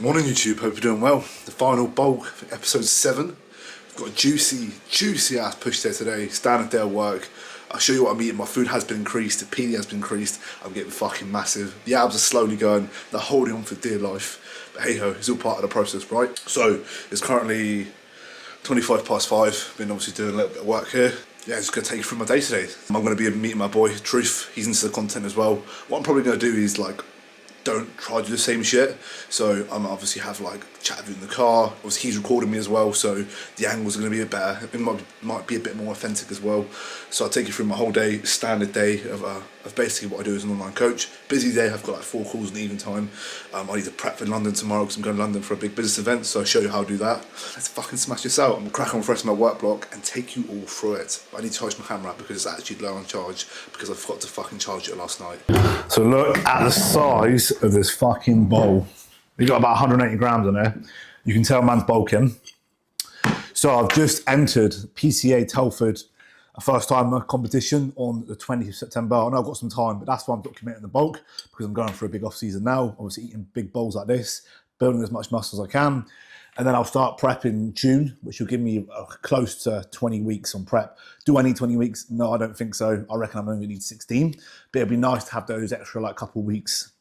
Morning YouTube, hope you're doing well. The final bulk for episode 7. I've got a juicy ass push day today, standard day of work. I'll show you what I'm eating. My food has been increased, the PD has been increased. I'm getting fucking massive. The abs are slowly going, they're holding on for dear life. But hey ho, it's all part of the process, right? So it's currently 5:25. Been obviously doing a little bit of work here. Yeah, just gonna take you through my day today. I'm gonna be meeting my boy Truth. He's into the content as well. What I'm probably gonna do is don't try to do the same shit. So I'm obviously have chat with you in the car. Obviously he's recording me as well, so the angles are going to be a bit better. It might be a bit more authentic as well. So I'll take you through my whole day, standard day of basically what I do as an online coach. Busy day, I've got 4 calls in the evening time. I need to prep for London tomorrow because I'm going to London for a big business event, so I'll show you how to do that. Let's fucking smash this out. I'm going to crack on with the rest of my work block and take you all through it. But I need to charge my camera because it's actually low on charge because I forgot to fucking charge it last night. So look at the size of this fucking bowl. We've got about 180 grams in there. You can tell man's bulking. So I've just entered PCA Telford, a first timer competition on the 20th of September. I know I've got some time, but that's why I'm documenting the bulk because I'm going for a big off season now. Obviously eating big bowls like this, building as much muscle as I can. And then I'll start prep in June, which will give me close to 20 weeks on prep. Do I need 20 weeks? No, I don't think so. I reckon I'm only going to need 16. But it'd be nice to have those extra couple weeks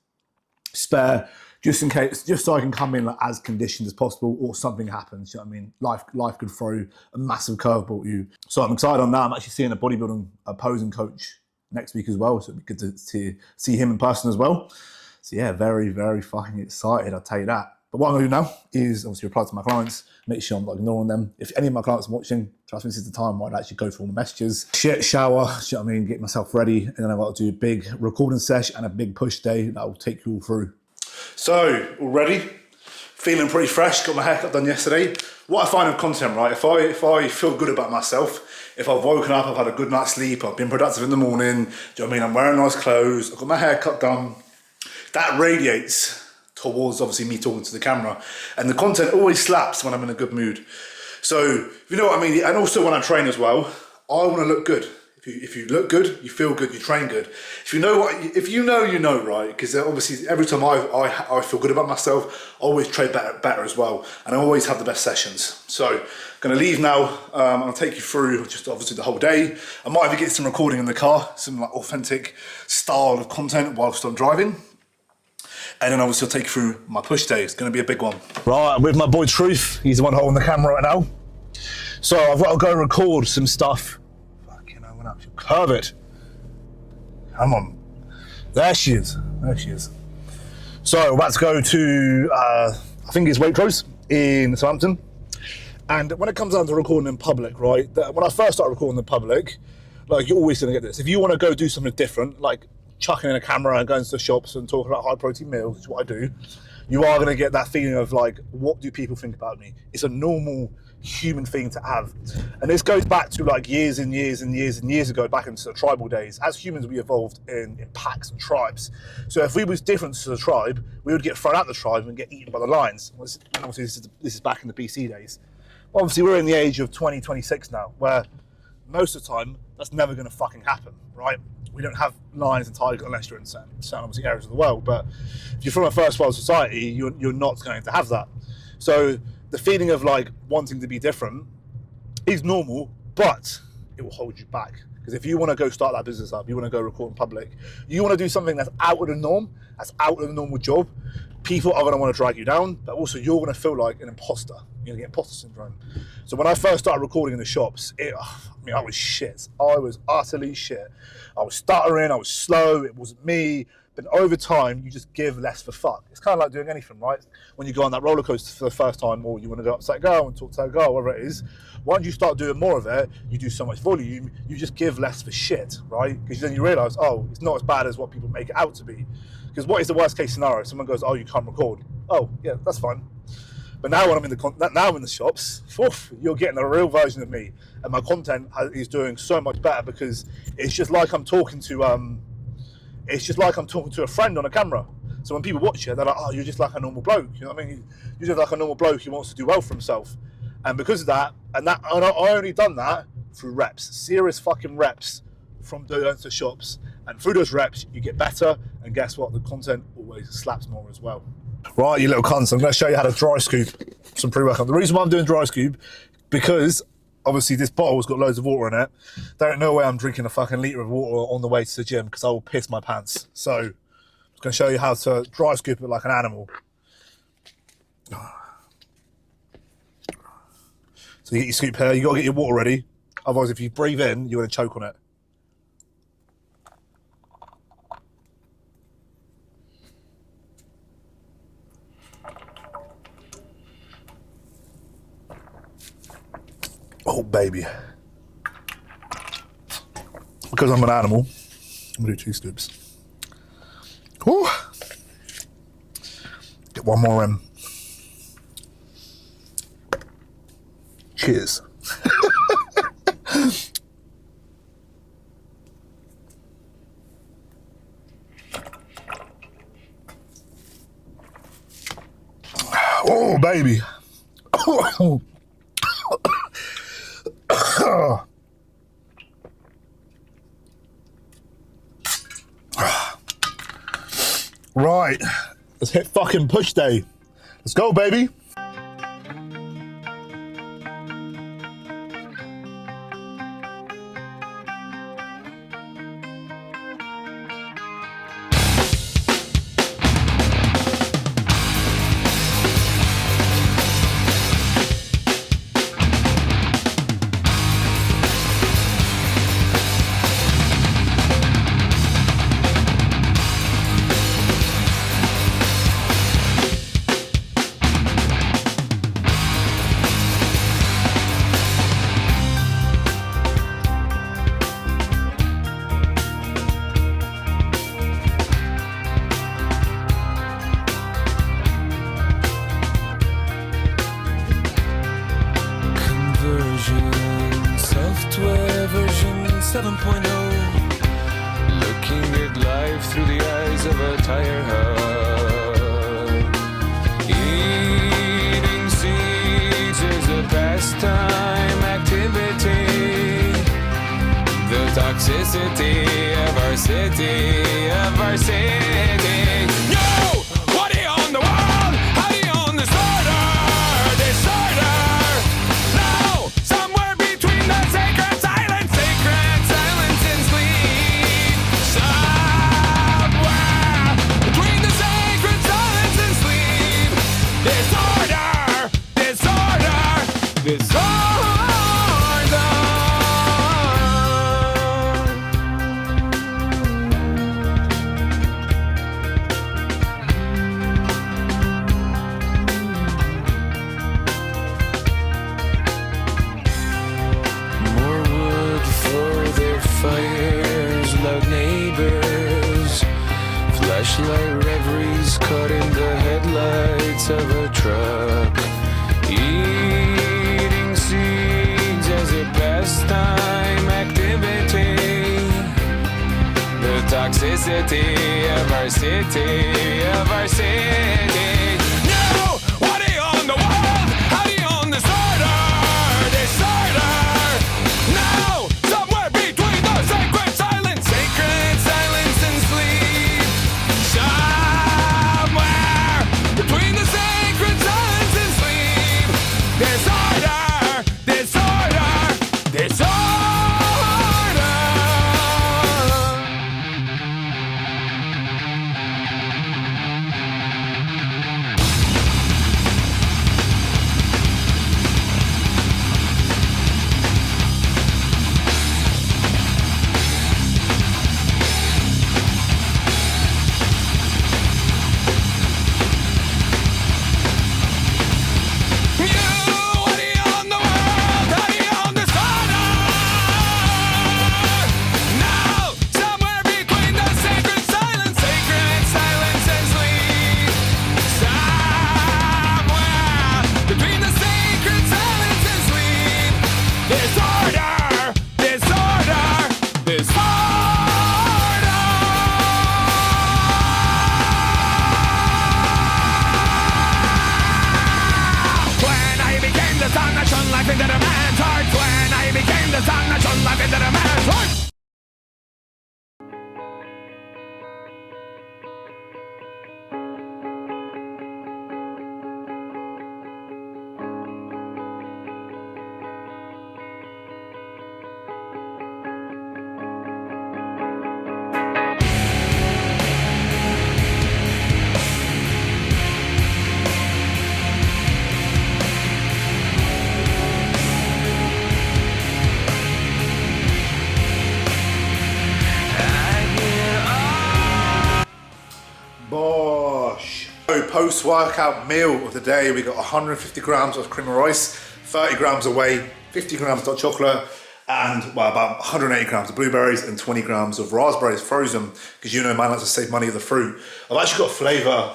spare, just in case, just so I can come in as conditioned as possible or something happens. You know what I mean? Life could throw a massive curveball at you. So I'm excited on that. I'm actually seeing a bodybuilding posing coach next week as well. So it'd be good to see him in person as well. So yeah, very, very fucking excited, I'll tell you that. But what I'm going to do now is obviously reply to my clients, make sure I'm not ignoring them. If any of my clients are watching, trust me, this is the time where I'd actually go through all the messages. Shit, shower, you know what I mean, get myself ready, and then I've got to do a big recording sesh and a big push day that will take you all through. So, all ready? Feeling pretty fresh, got my haircut done yesterday. What I find of content, right, if I feel good about myself, if I've woken up, I've had a good night's sleep, I've been productive in the morning, do you know what I mean, I'm wearing nice clothes, I've got my haircut done, that radiates towards obviously me talking to the camera, and the content always slaps when I'm in a good mood. So you know what I mean. And also when I train as well, I want to look good. If you look good, you feel good, you train good. If you know, you know, right? Because obviously every time I feel good about myself, I always train better as well, and I always have the best sessions. So I'm gonna leave now. I'll take you through just obviously the whole day. I might even get some recording in the car, some authentic style of content whilst I'm driving. And then obviously I'll take you through my push day. It's going to be a big one. Right, I'm with my boy Truth. He's the one holding the camera right now. So I've got to go record some stuff. Fucking hell, I'm going to curve it. Come on. There she is. So we're about to go to, I think it's Waitrose in Southampton. And when it comes down to recording in public, right, when I first started recording in public, you're always going to get this. If you want to go do something different, chucking in a camera and going to the shops and talking about high protein meals, which is what I do, you are going to get that feeling of what do people think about me? It's a normal human thing to have. And this goes back to years and years ago, back into the tribal days. As humans, we evolved in packs and tribes. So if we was different to the tribe, we would get thrown out the tribe and get eaten by the lions. And obviously this is back in the BC days. Obviously we're in the age of 2026 now, where most of the time that's never going to fucking happen, right? We don't have lions and tigers unless you're in certain obviously areas of the world, but if you're from a first world society, you're not going to have that. So the feeling of wanting to be different is normal, but it will hold you back. Because if you want to go start that business up, you want to go record in public, you want to do something that's out of the norm, that's out of the normal job, people are going to want to drag you down, but also you're going to feel like an imposter. You're going to get imposter syndrome. So when I first started recording in the shops, I was shit. I was utterly shit. I was stuttering, I was slow, it wasn't me. But over time, you just give less for fuck. It's kind of like doing anything, right? When you go on that roller coaster for the first time, or you want to go upside girl and talk to a girl, whatever it is, once you start doing more of it, you do so much volume, you just give less for shit, right? Because then you realize, oh, it's not as bad as what people make it out to be. Because what is the worst case scenario? Someone goes, oh, you can't record. Oh, yeah, that's fine. But now when I'm in the shops, you're getting a real version of me, and my content is doing so much better because it's just like I'm talking to a friend on a camera. So when people watch you, they're like, oh, you're just like a normal bloke. You know what I mean? You're just like a normal bloke who wants to do well for himself. And because of that, I only done that through reps, serious fucking reps from going to shops. And through those reps, you get better. And guess what? The content always slaps more as well. Right, you little cunts, I'm going to show you how to dry scoop some pre-workout. The reason why I'm doing dry scoop, because obviously this bottle's got loads of water in it. There ain't no way I'm drinking a fucking litre of water on the way to the gym because I will piss my pants. So I'm just going to show you how to dry scoop it like an animal. So you get your scoop here, you got to get your water ready. Otherwise, if you breathe in, you're going to choke on it. Oh, baby. Because I'm an animal, I'm going to do 2 scoops. Woo. Get one more in. Cheers. Oh, baby. Right, let's hit fucking push day. Let's go, baby. Software version 7.0. Looking at life through the eyes of a tire hub. Eating seeds is a pastime activity. The toxicity of our city, of our city. No! What are you on the wall? How do you on the starter? Fires, loud neighbors, flashlight reveries caught in the headlights of a truck. Eating seeds as a pastime activity. The toxicity of our city, of our city. No! What are you on the wall? How are you on the starter? No! Sacred silence and sleep. Somewhere between the sacred silence and sleep. Disorder, disorder, disorder. Post-workout meal of the day, we got 150 grams of cream of rice, 30 grams of whey, 50 grams of hot chocolate, and well, about 180 grams of blueberries and 20 grams of raspberries frozen, because you know man likes to save money with the fruit. I've actually got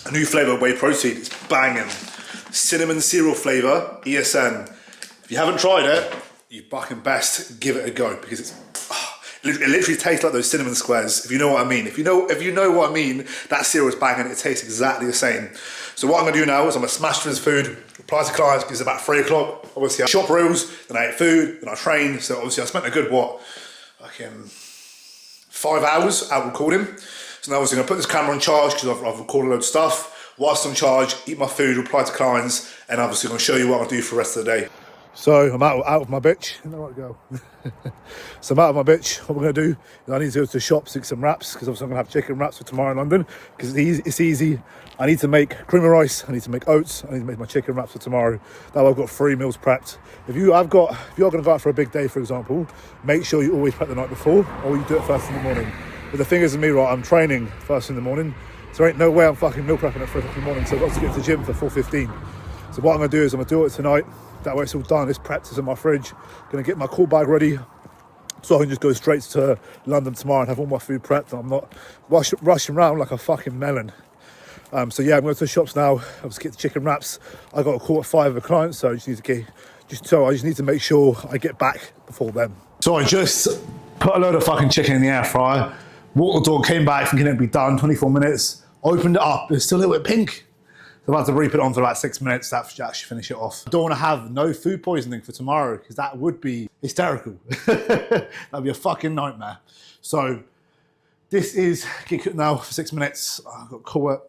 a new flavour of whey protein. It's banging. Cinnamon cereal flavour, ESN. If you haven't tried it, you fucking best give it a go, because it literally tastes like those cinnamon squares, if you know what I mean. If you know what I mean, that cereal is banging. It tastes exactly the same. So what I'm gonna do now is I'm gonna smash through this food, reply to clients, because it's about 3 o'clock. Obviously I shop reels, then I ate food, then I trained. So obviously I spent a good, 5 hours out recording. So now obviously I'm gonna put this camera on charge, because I've recorded a load of stuff. Whilst on charge, eat my food, reply to clients, and obviously I'm gonna show you what I'll do for the rest of the day. So I'm out of my bitch. There I go. So I'm out of my bitch. What we're gonna do is I need to go to the shops to get some wraps, because obviously I'm gonna have chicken wraps for tomorrow in London, because it's easy. I need to make cream of rice, I need to make oats, I need to make my chicken wraps for tomorrow. That way I've got 3 meals prepped. If you're gonna go out for a big day, for example, make sure you always prep the night before, or you do it first in the morning. But the thing is with me, right, I'm training first in the morning, so there ain't no way I'm fucking meal prepping at 3 o'clock in the morning, so I've got to get to the gym for 4:15. So what I'm gonna do is I'm gonna do it tonight. That way it's all done, it's prepped, it's in my fridge. Gonna get my call bag ready, so I can just go straight to London tomorrow and have all my food prepped, and I'm not rushing around like a fucking melon. So yeah, I'm going to the shops now. I'll just get the chicken wraps. I got a call at 5 of a client, so I just need to make sure I get back before then. So I just put a load of fucking chicken in the air fryer, walked the dog, came back, thinking it'd be done, 24 minutes, opened it up, it's still a little bit pink. So I'm about to re-put it on for about 6 minutes, that should actually finish it off. I don't want to have no food poisoning for tomorrow, because that would be hysterical. That'd be a fucking nightmare. So this is get cooked now for 6 minutes. I've got a call at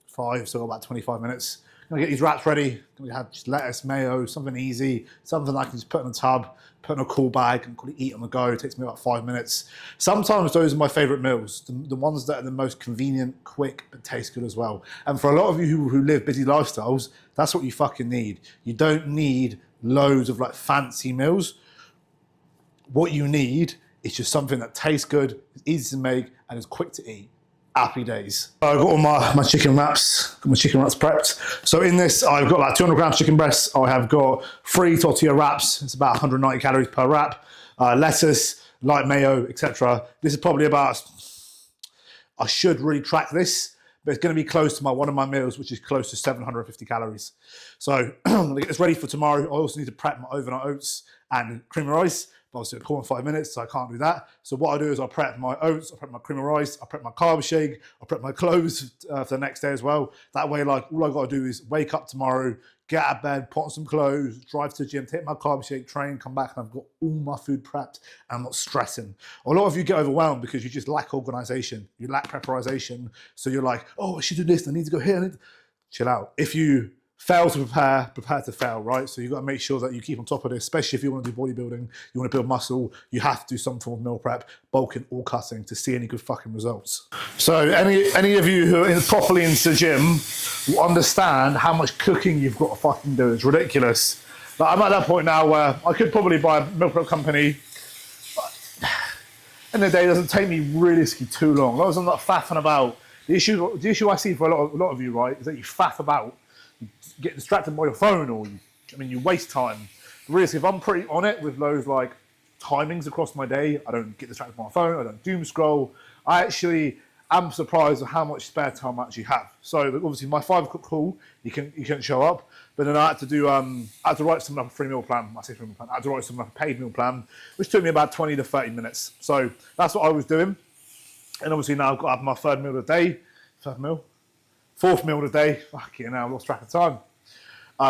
5, so about 25 minutes. I'm gonna get these wraps ready. I'm gonna have just lettuce, mayo, something easy, something I can just put in a tub, put in a cool bag, and quickly eat on the go. It takes me about 5 minutes. Sometimes those are my favorite meals, the ones that are the most convenient, quick, but taste good as well. And for a lot of you who live busy lifestyles, that's what you fucking need. You don't need loads of like fancy meals. What you need is just something that tastes good, is easy to make, and is quick to eat. Happy days. So I've got all my chicken wraps, prepped. So in this, I've got like 200 grams chicken breasts. I have got 3 tortilla wraps. It's about 190 calories per wrap. Lettuce, light mayo, etc. This is probably about, I should really track this, but it's going to be close to one of my meals, which is close to 750 calories. So I'm going to get this ready for tomorrow. I also need to prep my overnight oats and cream of rice. But obviously, a call in 5 minutes, so I can't do that. So what I do is I prep my oats, I prep my cream of rice, I prep my carb shake, I prep my clothes for the next day as well. That way, like, all I got to do is wake up tomorrow, get out of bed, put on some clothes, drive to the gym, take my carb shake, train, come back, and I've got all my food prepped, and I'm not stressing. A lot of you get overwhelmed because you just lack organization, you lack preparation. So you're like, oh, I should do this, I need to go here. Chill out. If you fail to prepare to fail, right? So you've got to make sure that you keep on top of this, especially if you want to do bodybuilding, you want to build muscle, you have to do some form of meal prep, bulking or cutting to see any good fucking results. So any of you who are properly into the gym will understand how much cooking you've got to fucking do. It's ridiculous. But I'm at that point now where I could probably buy a meal prep company, but in the day, it doesn't take me realistically too long. As long as I'm not faffing about. The issue I see for a lot of you, right, is that you faff about, get distracted by your phone, or you waste time. Really, if I'm pretty on it with those like timings across my day, I don't get distracted by my phone, I don't doom scroll. I actually am surprised at how much spare time I actually have. So obviously my 5 o'clock call, you couldn't show up, but then I had to write something up a free meal plan. I say free meal plan. I had to write something up a paid meal plan, which took me about 20 to 30 minutes. So that's what I was doing. And obviously now I've got to have my fourth meal of the day. Fucking hell, I lost track of time.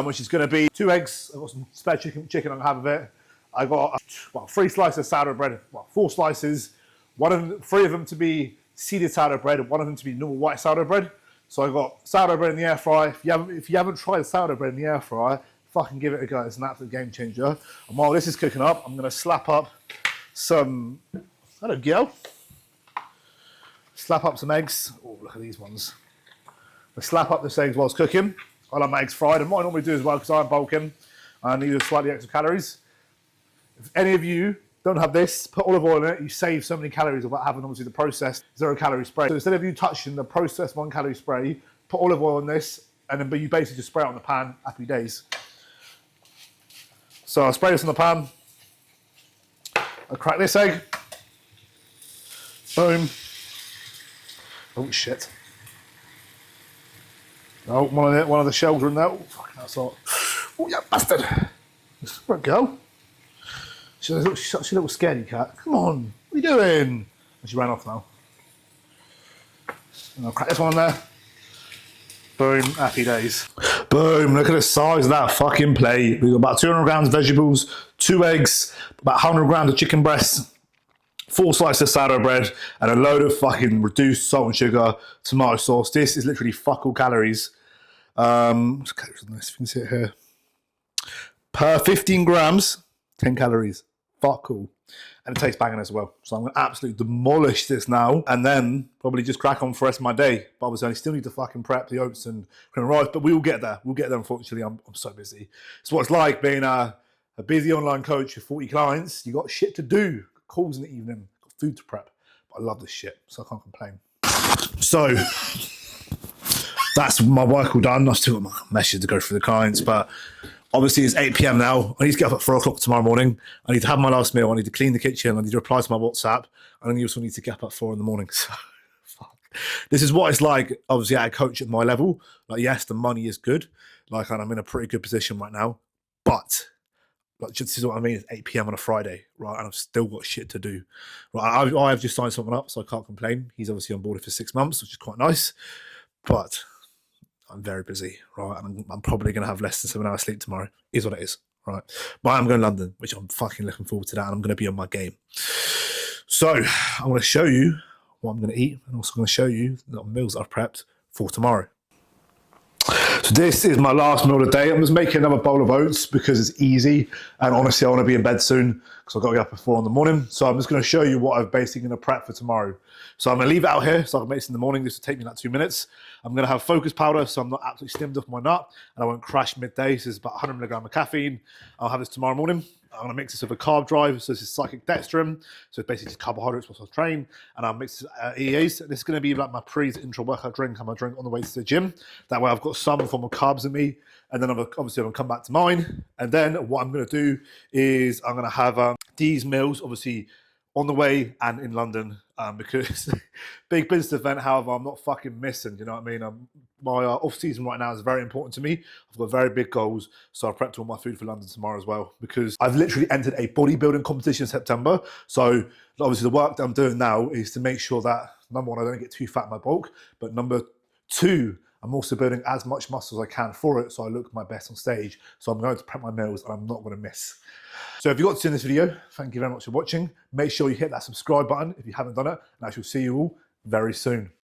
Which is going to be 2 eggs. I've got some spare chicken I can have of it. I got 3 slices of sourdough bread. 4 slices. 3 of them to be seeded sourdough bread, and 1 of them to be normal white sourdough bread. So I got sourdough bread in the air fryer. If you haven't tried sourdough bread in the air fryer, fucking give it a go. It's an absolute game changer. And while this is cooking up, I'm going to slap up some. Hello, Gil. Slap up some eggs. Oh, look at these ones. I slap up this eggs while it's cooking. I like my eggs fried, and what I normally do as well, because I'm bulking, I need slightly extra calories. If any of you don't have this, put olive oil in it, you save so many calories without having obviously the processed 0 calorie spray. So instead of you touching the processed 1 calorie spray, put olive oil on this, and then you basically just spray it on the pan. Happy days. So I spray this on the pan. I crack this egg. Boom. Oh shit. Oh, one of the shells are in there. Oh, fucking that's hot. Oh, yeah, bastard. Where'd it go? She's a little scaredy cat. Come on, what are you doing? And she ran off now. And I'll crack this one on there. Boom, happy days. Boom, look at the size of that fucking plate. We've got about 200 grams of vegetables, 2 eggs, about 100 grams of chicken breasts, 4 slices of sourdough bread, and a load of fucking reduced salt and sugar, tomato sauce. This is literally fuck all calories. What's calories on this? If you can see it here. Per 15 grams, 10 calories. Fuck all. And it tastes banging as well. So I'm going to absolutely demolish this now and then probably just crack on for the rest of my day. But obviously I still need to fucking prep the oats and cream and rice, but we will get there. We'll get there, unfortunately. I'm so busy. It's what it's like being a busy online coach with 40 clients. You got shit to do. Calls in the evening. Got food to prep. But I love this shit, so I can't complain. So that's my work all done. I've still got my messages to go through the clients, but obviously it's 8 p.m. now. I need to get up at 4 o'clock tomorrow morning. I need to have my last meal. I need to clean the kitchen. I need to reply to my WhatsApp. And I also need to get up at 4 in the morning. So, fuck. This is what it's like, obviously, at a coach at my level. Like, yes, the money is good. Like, and I'm in a pretty good position right now. But, like, this is what I mean. It's 8 p.m. on a Friday, right? And I've still got shit to do. Right? I've just signed someone up, so I can't complain. He's obviously on board for 6 months, which is quite nice. But I'm very busy, right? And I'm probably going to have less than 7 hours sleep tomorrow. Is what it is, right? But I'm going to London, which I'm fucking looking forward to that, and I'm going to be on my game. So I'm going to show you what I'm going to eat, and also going to show you the meals I've prepped for tomorrow. So this is my last meal of the day. I'm just making another bowl of oats because it's easy, and honestly, I want to be in bed soon because I've got to get up at 4 in the morning. So I'm just going to show you what I'm basically going to prep for tomorrow. So I'm going to leave it out here so I can make this in the morning. This will take me like 2 minutes. I'm going to have focus powder so I'm not absolutely slimmed off my nut and I won't crash midday. This is about 100 milligram of caffeine. I'll have this tomorrow morning. I'm going to mix this with a carb drive. So this is cyclic dextrin. So it's basically just carbohydrates once I train. And I'll mix EAs. This is going to be like my pre-intra-workout drink. I'm going to drink on the way to the gym. That way I've got some form of carbs in me. And then obviously I'm going to come back to mine. And then what I'm going to do is I'm going to have these meals, obviously, on the way and in London, because big business event, however, I'm not fucking missing, you know what I mean? My off-season right now is very important to me. I've got very big goals, so I prepped all my food for London tomorrow as well, because I've literally entered a bodybuilding competition in September, so obviously the work that I'm doing now is to make sure that, number one, I don't get too fat in my bulk, but number two, I'm also building as much muscle as I can for it so I look my best on stage. So I'm going to prep my meals and I'm not going to miss. So if you got to see this video, thank you very much for watching. Make sure you hit that subscribe button if you haven't done it, and I shall see you all very soon.